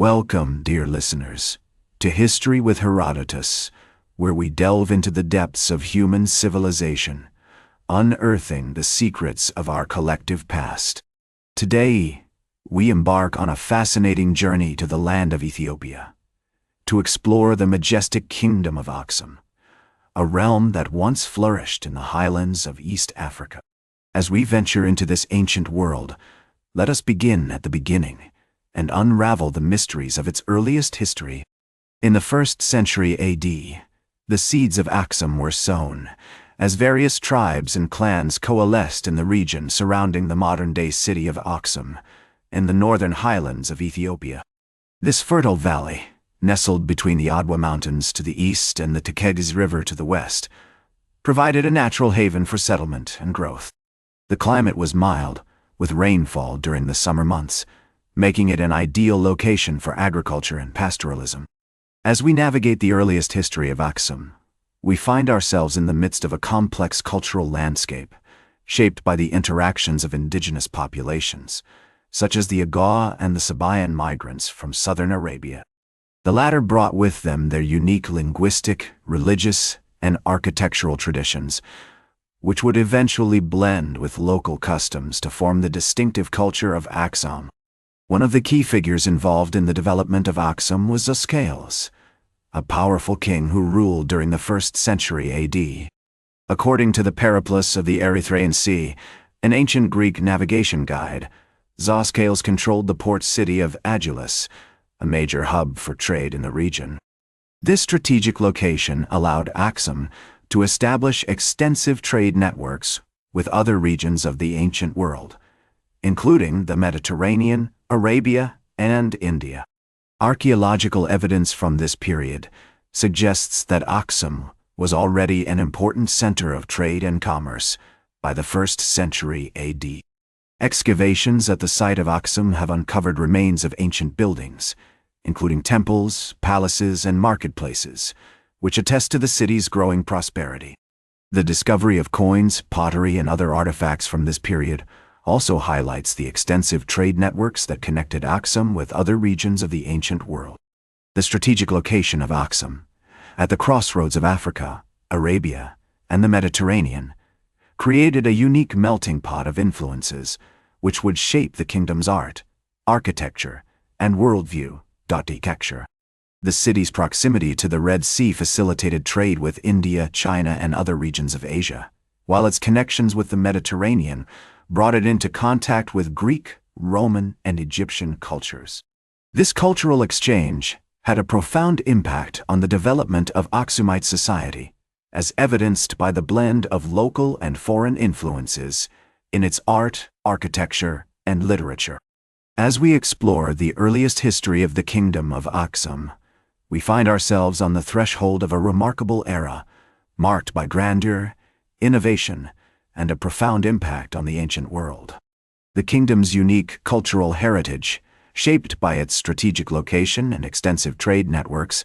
Welcome, dear listeners, to History with Herodotus, where we delve into the depths of human civilization, unearthing the secrets of our collective past. Today, we embark on a fascinating journey to the land of Ethiopia, to explore the majestic Kingdom of Aksum, a realm that once flourished in the highlands of East Africa. As we venture into this ancient world, let us begin at the beginning and unravel the mysteries of its earliest history. In the 1st century AD, the seeds of Aksum were sown, as various tribes and clans coalesced in the region surrounding the modern-day city of Aksum, in the northern highlands of Ethiopia. This fertile valley, nestled between the Adwa Mountains to the east and the Tekegis River to the west, provided a natural haven for settlement and growth. The climate was mild, with rainfall during the summer months, making it an ideal location for agriculture and pastoralism. As we navigate the earliest history of Aksum, we find ourselves in the midst of a complex cultural landscape, shaped by the interactions of indigenous populations, such as the Agaw and the Sabaean migrants from southern Arabia. The latter brought with them their unique linguistic, religious, and architectural traditions, which would eventually blend with local customs to form the distinctive culture of Aksum. One of the key figures involved in the development of Aksum was Ascales, a powerful king who ruled during the 1st century AD. According to the Periplus of the Erythraean Sea, an ancient Greek navigation guide, Ascales controlled the port city of Adulis, a major hub for trade in the region. This strategic location allowed Aksum to establish extensive trade networks with other regions of the ancient world, including the Mediterranean, Arabia, and India. Archaeological evidence from this period suggests that Aksum was already an important center of trade and commerce by the 1st century AD. Excavations at the site of Aksum have uncovered remains of ancient buildings, including temples, palaces, and marketplaces, which attest to the city's growing prosperity. The discovery of coins, pottery, and other artifacts from this period also highlights the extensive trade networks that connected Aksum with other regions of the ancient world. The strategic location of Aksum, at the crossroads of Africa, Arabia, and the Mediterranean, created a unique melting pot of influences which would shape the kingdom's art, architecture, and worldview. The city's proximity to the Red Sea facilitated trade with India, China, and other regions of Asia, while its connections with the Mediterranean brought it into contact with Greek, Roman, and Egyptian cultures. This cultural exchange had a profound impact on the development of Aksumite society, as evidenced by the blend of local and foreign influences in its art, architecture, and literature. As we explore the earliest history of the Kingdom of Aksum, we find ourselves on the threshold of a remarkable era, marked by grandeur, innovation, and a profound impact on the ancient world. The kingdom's unique cultural heritage, shaped by its strategic location and extensive trade networks,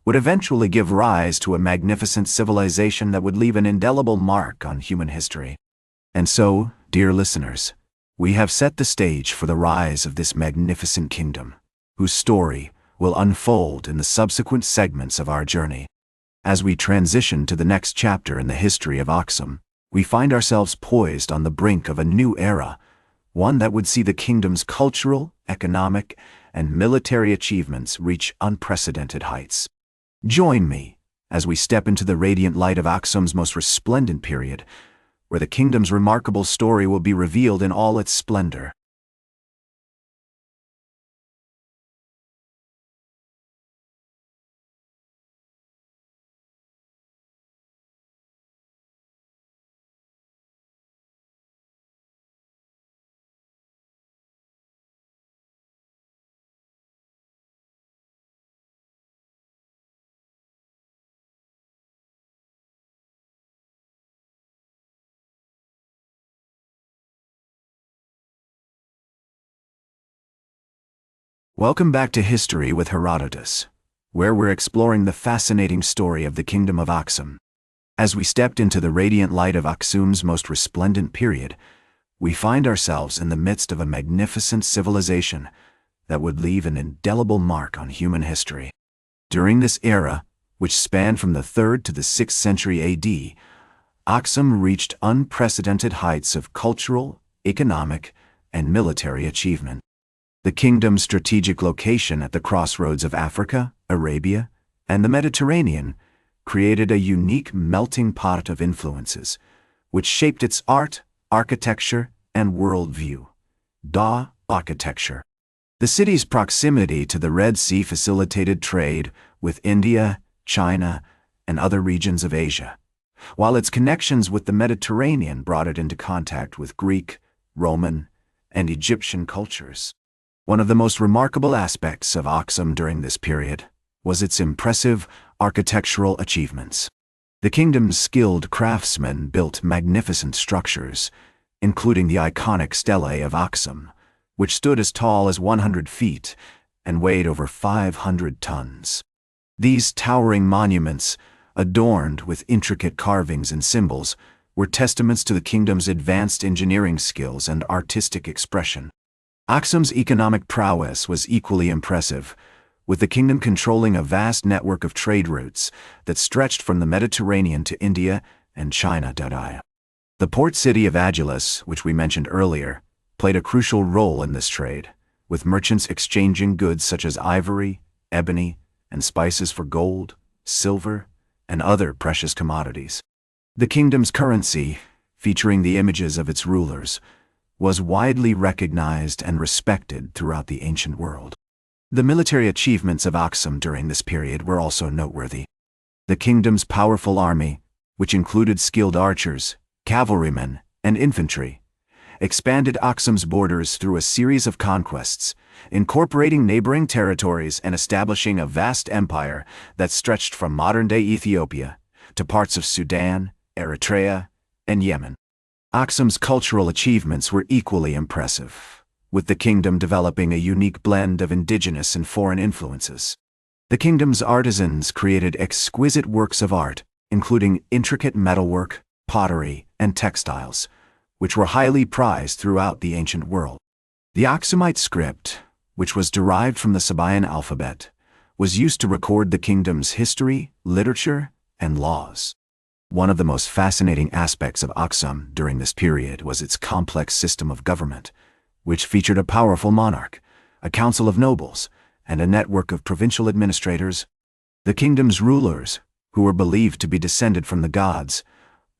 would eventually give rise to a magnificent civilization that would leave an indelible mark on human history. And so, dear listeners, we have set the stage for the rise of this magnificent kingdom, whose story will unfold in the subsequent segments of our journey. As we transition to the next chapter in the history of Aksum, we find ourselves poised on the brink of a new era, one that would see the kingdom's cultural, economic, and military achievements reach unprecedented heights. Join me as we step into the radiant light of Aksum's most resplendent period, where the kingdom's remarkable story will be revealed in all its splendor. Welcome back to History with Herodotus, where we're exploring the fascinating story of the Kingdom of Aksum. As we stepped into the radiant light of Aksum's most resplendent period, we find ourselves in the midst of a magnificent civilization that would leave an indelible mark on human history. During this era, which spanned from the 3rd to the 6th century AD, Aksum reached unprecedented heights of cultural, economic, and military achievement. The kingdom's strategic location at the crossroads of Africa, Arabia, and the Mediterranean created a unique melting pot of influences, which shaped its art, architecture, and worldview. Architecture. The city's proximity to the Red Sea facilitated trade with India, China, and other regions of Asia, while its connections with the Mediterranean brought it into contact with Greek, Roman, and Egyptian cultures. One of the most remarkable aspects of Aksum during this period was its impressive architectural achievements. The kingdom's skilled craftsmen built magnificent structures, including the iconic stele of Aksum, which stood as tall as 100 feet and weighed over 500 tons. These towering monuments, adorned with intricate carvings and symbols, were testaments to the kingdom's advanced engineering skills and artistic expression. Aksum's economic prowess was equally impressive, with the kingdom controlling a vast network of trade routes that stretched from the Mediterranean to India and China. The port city of Agilus, which we mentioned earlier, played a crucial role in this trade, with merchants exchanging goods such as ivory, ebony, and spices for gold, silver, and other precious commodities. The kingdom's currency, featuring the images of its rulers, was widely recognized and respected throughout the ancient world. The military achievements of Aksum during this period were also noteworthy. The kingdom's powerful army, which included skilled archers, cavalrymen, and infantry, expanded Aksum's borders through a series of conquests, incorporating neighboring territories and establishing a vast empire that stretched from modern-day Ethiopia to parts of Sudan, Eritrea, and Yemen. Aksum's cultural achievements were equally impressive, with the kingdom developing a unique blend of indigenous and foreign influences. The kingdom's artisans created exquisite works of art, including intricate metalwork, pottery, and textiles, which were highly prized throughout the ancient world. The Aksumite script, which was derived from the Sabaean alphabet, was used to record the kingdom's history, literature, and laws. One of the most fascinating aspects of Aksum during this period was its complex system of government, which featured a powerful monarch, a council of nobles, and a network of provincial administrators. The kingdom's rulers, who were believed to be descended from the gods,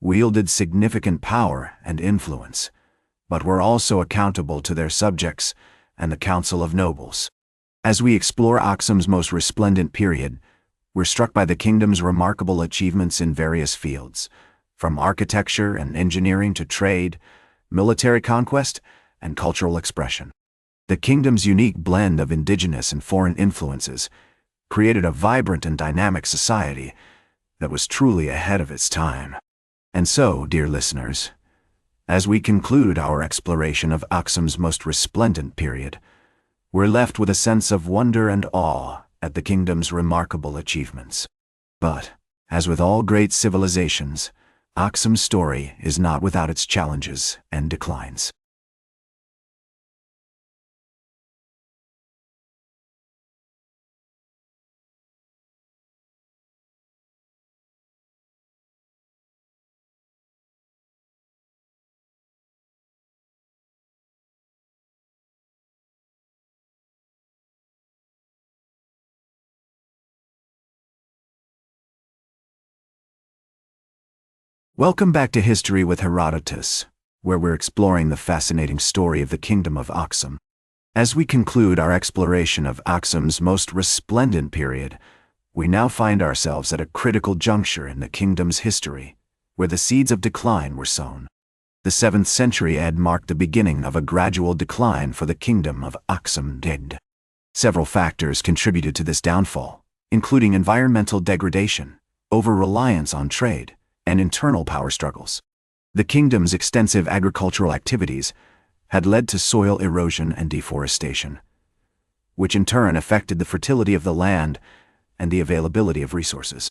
wielded significant power and influence, but were also accountable to their subjects and the council of nobles. As we explore Aksum's most resplendent period, we're struck by the kingdom's remarkable achievements in various fields, from architecture and engineering to trade, military conquest, and cultural expression. The kingdom's unique blend of indigenous and foreign influences created a vibrant and dynamic society that was truly ahead of its time. And so, dear listeners, as we conclude our exploration of Aksum's most resplendent period, we're left with a sense of wonder and awe at the kingdom's remarkable achievements. But, as with all great civilizations, Aksum's story is not without its challenges and declines. Welcome back to History with Herodotus, where we're exploring the fascinating story of the Kingdom of Aksum. As we conclude our exploration of Aksum's most resplendent period, we now find ourselves at a critical juncture in the kingdom's history, where the seeds of decline were sown. The 7th century AD marked the beginning of a gradual decline for the Kingdom of Aksum. Several factors contributed to this downfall, including environmental degradation, over-reliance on trade, and internal power struggles. The kingdom's extensive agricultural activities had led to soil erosion and deforestation, which in turn affected the fertility of the land and the availability of resources.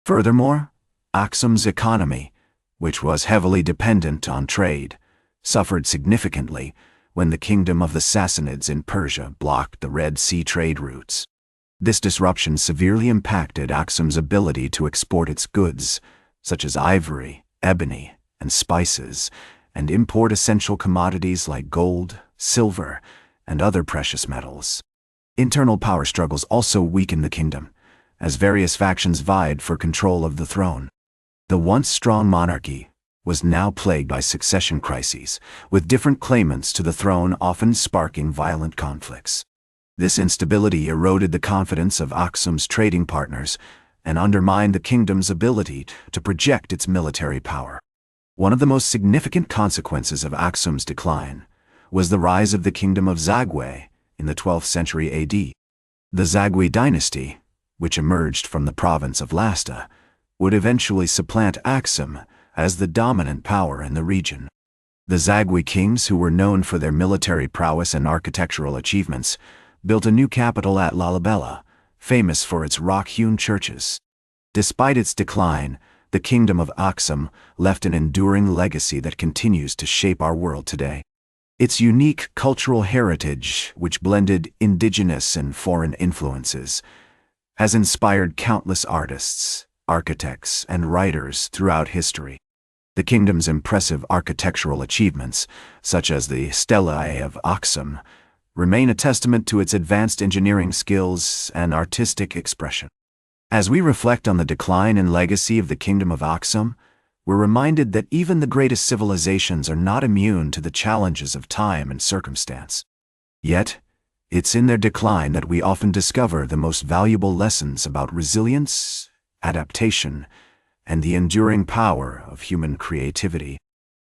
Furthermore, Aksum's economy, which was heavily dependent on trade, suffered significantly when the kingdom of the Sassanids in Persia blocked the Red Sea trade routes. This disruption severely impacted Aksum's ability to export its goods, such as ivory, ebony, and spices, and import essential commodities like gold, silver, and other precious metals. Internal power struggles also weakened the kingdom, as various factions vied for control of the throne. The once strong monarchy was now plagued by succession crises, with different claimants to the throne often sparking violent conflicts. This instability eroded the confidence of Aksum's trading partners and undermined the kingdom's ability to project its military power. One of the most significant consequences of Aksum's decline was the rise of the kingdom of Zagwe in the 12th century AD. The Zagwe dynasty, which emerged from the province of Lasta, would eventually supplant Aksum as the dominant power in the region. The Zagwe kings, who were known for their military prowess and architectural achievements, built a new capital at Lalibela, famous for its rock-hewn churches. Despite its decline, the Kingdom of Aksum left an enduring legacy that continues to shape our world today. Its unique cultural heritage, which blended indigenous and foreign influences, has inspired countless artists, architects, and writers throughout history. The kingdom's impressive architectural achievements, such as the Stelae of Aksum, remain a testament to its advanced engineering skills and artistic expression. As we reflect on the decline and legacy of the Kingdom of Aksum, we're reminded that even the greatest civilizations are not immune to the challenges of time and circumstance. Yet, it's in their decline that we often discover the most valuable lessons about resilience, adaptation, and the enduring power of human creativity.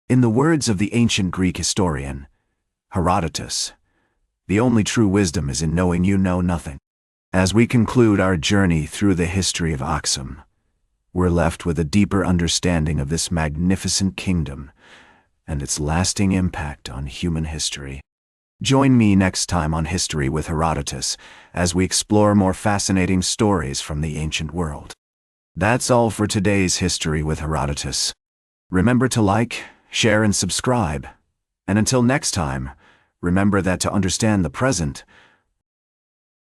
In the words of the ancient Greek historian Herodotus, "The only true wisdom is in knowing you know nothing." As we conclude our journey through the history of Aksum, we're left with a deeper understanding of this magnificent kingdom and its lasting impact on human history. Join me next time on History with Herodotus as we explore more fascinating stories from the ancient world. That's all for today's History with Herodotus. Remember to like, share, and subscribe. And until next time, remember that to understand the present,